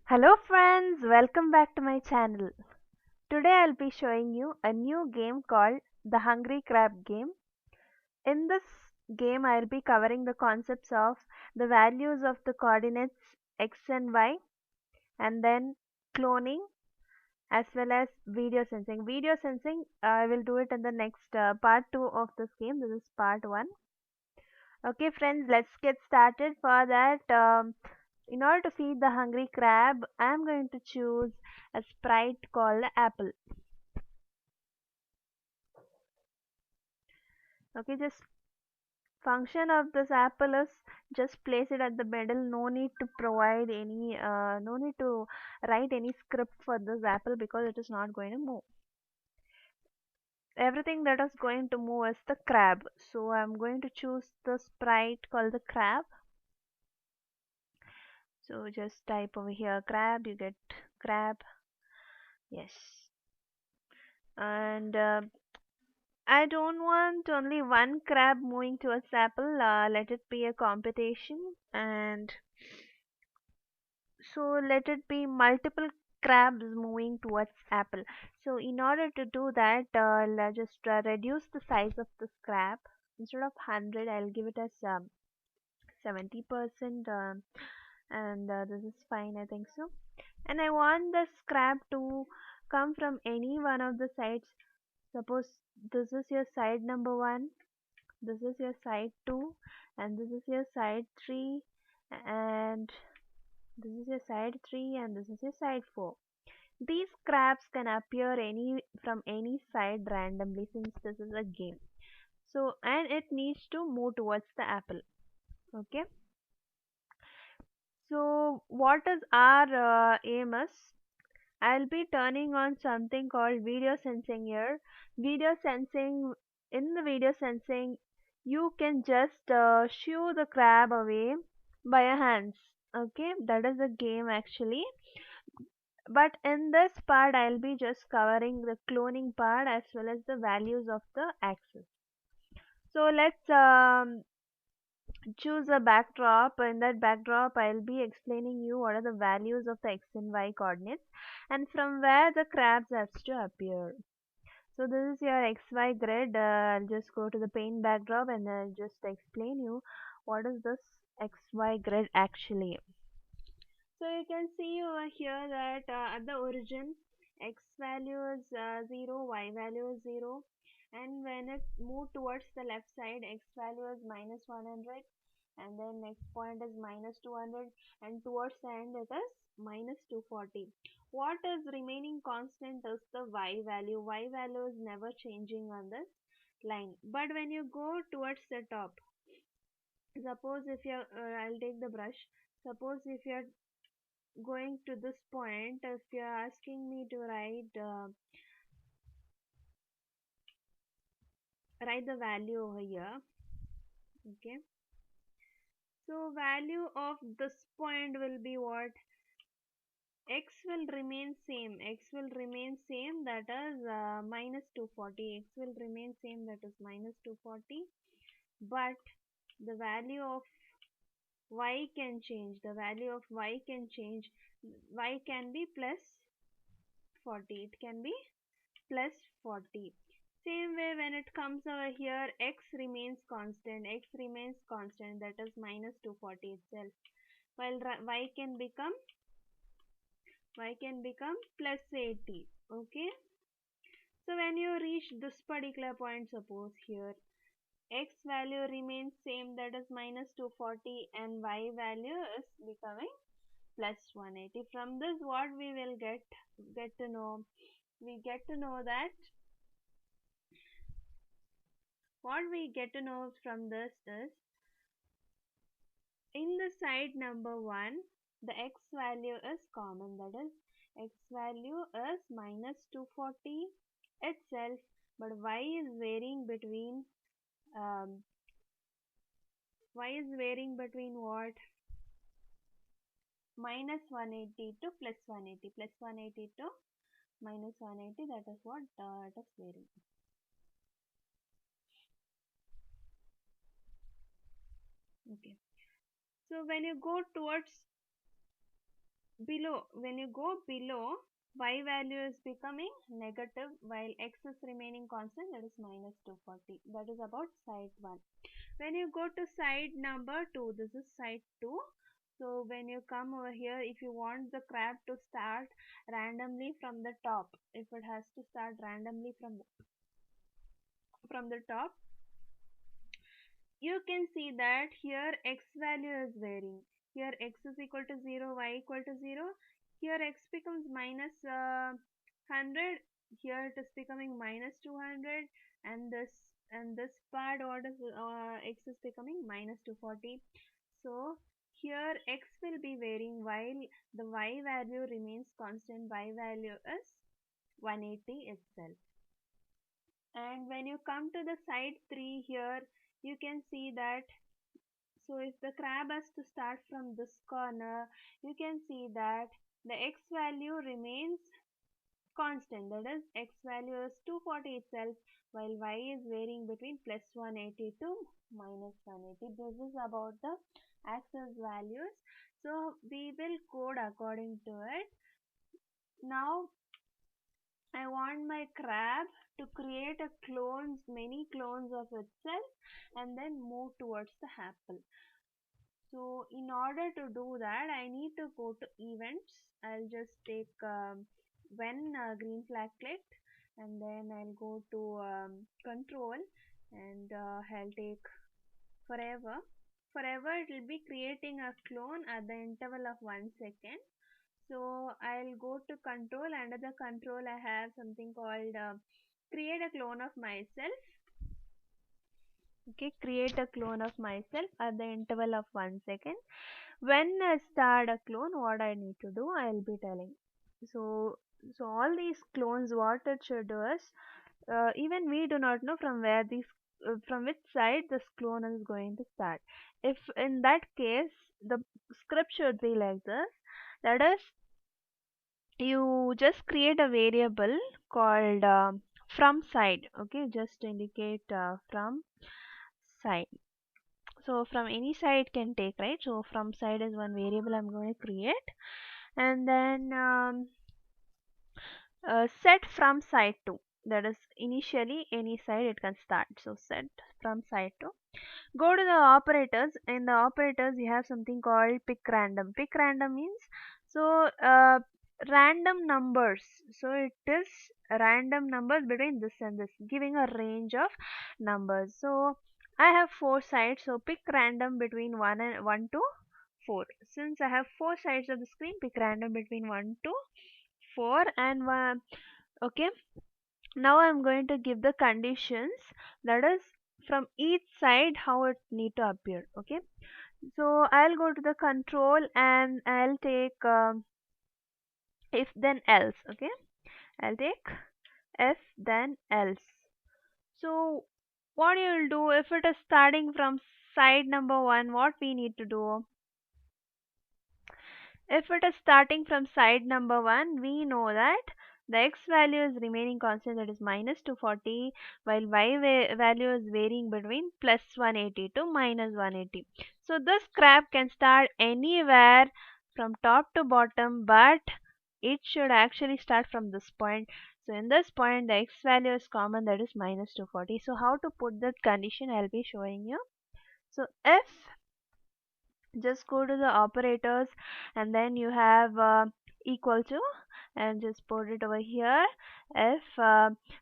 Hello friends, welcome back to my channel. Today I'll be showing you a new game called the Hungry Crab game. In this game I'll be covering the concepts of the values of the coordinates x and y, and then cloning, as well as video sensing. Video sensing I will do it in the next part 2 of this game. This is part 1. Okay friends, let's get started. For that, in order to feed the hungry crab, I'm going to choose a sprite called Apple. Okay, just function of this apple is just place it at the middle. No need to provide any, no need to write any script for this apple because it is not going to move. Everything that is going to move is the crab. So I'm going to choose the sprite called the crab. So just type over here crab, you get crab. Yes. And I don't want only one crab moving towards apple. Let it be a competition, and so let it be multiple crabs moving towards apple. So in order to do that, let's just reduce the size of this crab. Instead of 100, I'll give it as 70%, and this is fine, I think so. And I want the crab to come from any one of the sides. Suppose this is your side number 1, this is your side 2, and this is your side 3, and this is your side 3, and this is your side 4. These crabs can appear any from any side randomly, since this is a game. So, and it needs to move towards the apple. Okay, so what is our aim is, I'll be turning on something called video sensing here. Video sensing, in the video sensing, you can just shoo the crab away by your hands. Okay, that is the game actually. But in this part, I'll be just covering the cloning part as well as the values of the axis. So let's choose a backdrop. In that backdrop, I'll be explaining you what are the values of the x and y coordinates, and from where the crabs has to appear. So this is your XY grid. I'll just go to the paint backdrop and I'll just explain you what is this XY grid actually. So you can see over here that at the origin X value is 0, Y value is 0, and when it moved towards the left side, X value is minus 100, and then next point is minus 200, and towards the end it is minus 240. What is remaining constant is the Y value. Y value is never changing on this line. But when you go towards the top, suppose if you're I'll take the brush. Suppose if you're going to this point, if you're asking me to write the value over here. Okay, so value of this point will be what? X will remain same. X will remain same, that is minus 240. X will remain same, that is minus 240. But the value of y can change. The value of y can change. Y can be plus 40. It can be plus 40. Same way, when it comes over here, x remains constant. X remains constant, that is minus 240 itself. While y can become plus 80. Okay. So when you reach this particular point, suppose here x value remains same, that is minus 240, and y value is becoming plus 180. From this, what we will get to know? We get to know that what we get to know from this is, in the side number 1, the x value is common, that is x value is minus 240 itself, but um, y is varying between what? Minus 180 to plus 180, plus 180 to minus 180, that is what it is varying. Okay, so when you go towards below, when you go below, y value is becoming negative while x is remaining constant, that is minus 240. That is about side 1. When you go to side number 2, this is side 2. So when you come over here, if you want the crab to start randomly from the top, if it has to start randomly from the top, you can see that here x value is varying. Here x is equal to 0, y equal to 0. Here x becomes minus 100. Here it is becoming minus 200, and this part order x is becoming minus 240. So here x will be varying while the y value remains constant. Y value is 180 itself. And when you come to the side 3 here, you can see that, so if the crab has to start from this corner, you can see that the x value remains constant, that is x value is 240 itself, while y is varying between plus 180 to minus 180. This is about the axis values. So we will code according to it. Now I want my crab to create a clones, many clones of itself, and then move towards the apple. So in order to do that, I need to go to events. I'll just take when green flag clicked, and then I'll go to control, and I'll take forever. Forever it will be creating a clone at the interval of 1 second. So I'll go to control. Under the control, I have something called create a clone of myself. Okay, create a clone of myself at the interval of 1 second. When I start a clone, what I need to do, I'll be telling. So all these clones, what it should do is, even we do not know from where these from which side this clone is going to start. If in that case the script should be like this, that is, you just create a variable called from side. Okay, just indicate from side. So from any side can take, right? So from side is one variable I'm going to create, and then set from side to, that is initially any side it can start. So set from side to, go to the operators. In the operators you have something called pick random. Pick random means, so random numbers, so it is random numbers between this and this, giving a range of numbers. So I have 4 sides, so pick random between 1 to 4. Since I have 4 sides of the screen, pick random between 1 to 4 and 1. Okay, now I'm going to give the conditions, that is from each side how it need to appear. Okay, so I'll go to the control and I'll take if then else. Okay, I'll take if then else. So what you will do, if it is starting from side number 1, what we need to do, if it is starting from side number 1, we know that the x value is remaining constant, that is minus 240, while y value is varying between plus 180 to minus 180. So this crab can start anywhere from top to bottom, but it should actually start from this point. So in this point the x value is common, that is minus 240. So how to put that condition, I'll be showing you. So if, just go to the operators, and then you have equal to, and just put it over here. If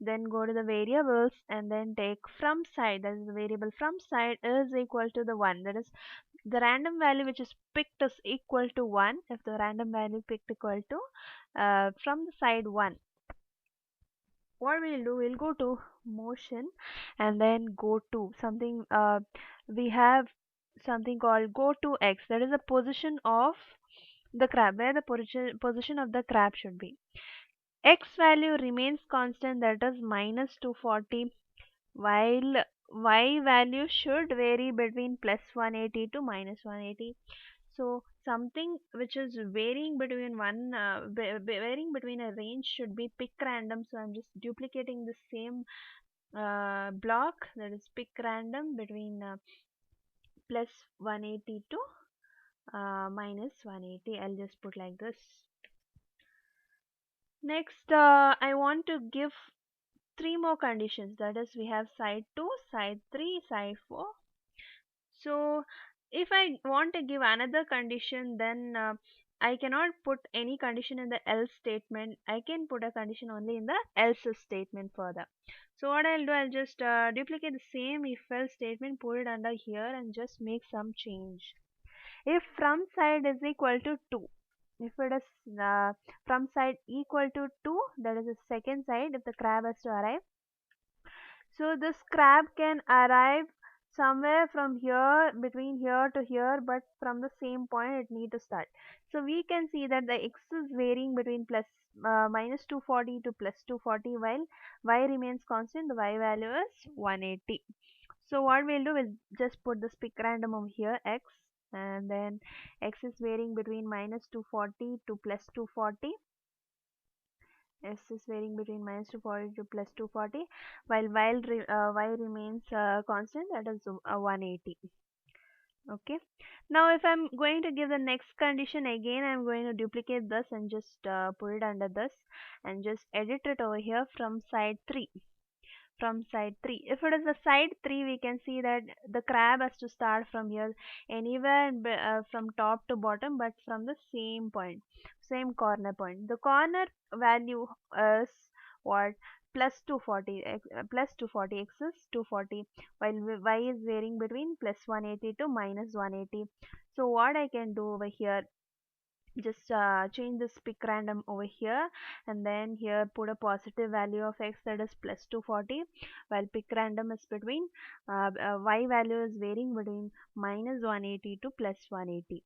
then go to the variables and then take from side, that is the variable from side is equal to the 1, that is the random value which is picked is equal to 1. If the random value picked equal to from the side 1, what we'll do, we'll go to motion, and then go to something, we have something called go to x, that is the position of the crab, where the position of the crab should be. X value remains constant, that is minus 240, while y value should vary between plus 180 to minus 180. So something which is varying between varying between a range should be pick random. So I'm just duplicating the same block, that is pick random between plus 180 to minus 180. I'll just put like this. Next, I want to give three more conditions. That is, we have side 2, side 3, side 4. So if I want to give another condition, then I cannot put any condition in the else statement. I can put a condition only in the else statement further. So what I'll do, I'll just duplicate the same if else statement, put it under here and just make some change. If from side is equal to 2, if it is from side equal to 2, that is the second side, if the crab has to arrive, so this crab can arrive somewhere from here, between here to here, but from the same point it need to start. So we can see that the x is varying between minus 240 to plus 240, while y remains constant. The y value is 180. So what we'll do is just put this pick random over here, x, and then x is varying between minus 240 to plus 240. S is varying between minus 240 to plus 240, while y remains constant, that is 180. Okay. Now if I'm going to give the next condition again, I'm going to duplicate this and just put it under this and just edit it over here from side 3. From side 3, if it is a side 3, we can see that the crab has to start from here, anywhere from top to bottom, but from the same point, same corner point. The corner value is what? Plus 240, plus 240, x is 240, while y is varying between plus 180 to minus 180. So what I can do over here, just change this pick random over here, and then here put a positive value of x, that is plus 240, while pick random is between y value is varying between minus 180 to plus 180.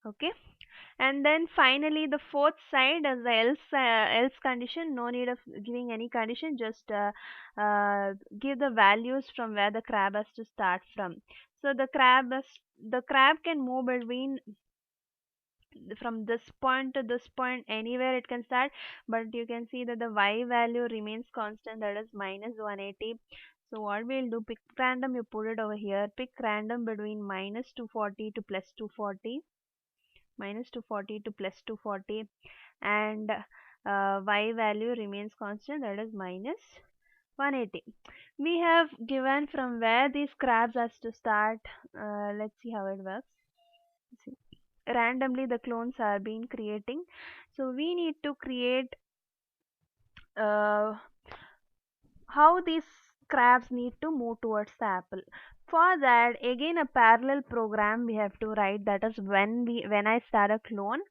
Okay. And then finally the fourth side is the else condition. No need of giving any condition, just give the values from where the crab has to start from. So the crab can move between from this point to this point, anywhere it can start, but you can see that the y value remains constant, that is minus 180. So what we'll do, pick random, you put it over here, pick random between minus 240 to plus 240, minus 240 to plus 240, and y value remains constant, that is minus 180. We have given from where these crabs has to start. Let's see how it works. Randomly the clones are being creating, so we need to create uh, how these crabs need to move towards the apple. For that, again a parallel program we have to write, that is when I start a clone.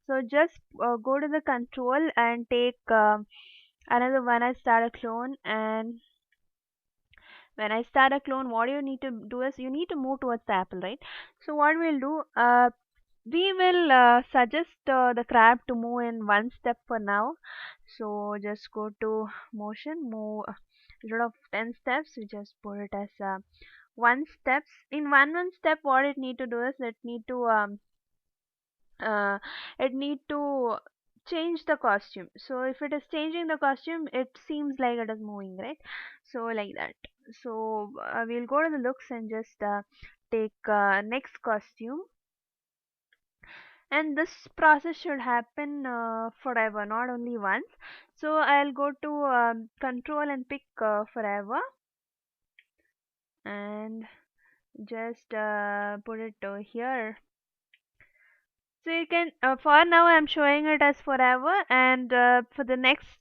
So just go to the control and take another when I start a clone, and when I start a clone, what you need to do is you need to move towards the apple, right? So what we'll do, we will suggest the crab to move in one step for now. So just go to motion, move instead of 10 steps, we just put it as one steps. In one step, what it need to do is uh, it need to change the costume. So if it is changing the costume, it seems like it is moving, right? So like that. So we'll go to the looks and just take next costume, and this process should happen forever, not only once. So I'll go to control and pick forever, and just put it over here. So you can for now I'm showing it as forever, and for the next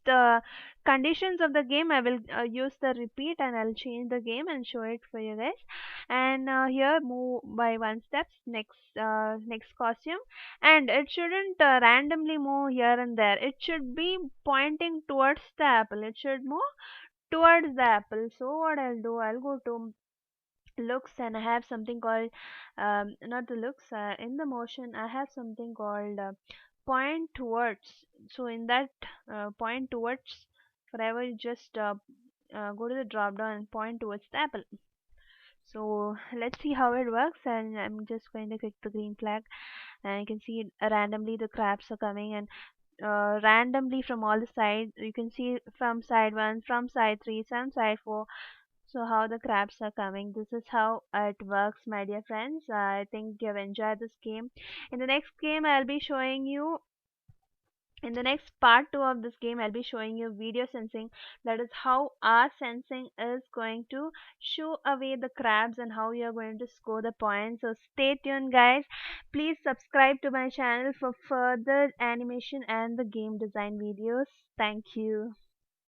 conditions of the game I will use the repeat, and I'll change the game and show it for you guys. And here move by one steps, next costume, and it shouldn't randomly move here and there. It should be pointing towards the apple. It should move towards the apple. So what I'll do, I'll go to looks, and I have something called not the looks, in the motion I have something called point towards. So in that point towards, forever you just go to the drop down and point towards the apple. So let's see how it works, and I'm just going to click the green flag, and you can see randomly the crabs are coming, and randomly from all the sides you can see, from side 1, from side 3, from side 4. So how the crabs are coming, this is how it works, my dear friends. I think you have enjoyed this game. In the next game I'll be showing you, in the next part 2 of this game, I'll be showing you video sensing. That is how our sensing is going to shoo away the crabs and how you're going to score the points. So stay tuned, guys. Please subscribe to my channel for further animation and the game design videos. Thank you.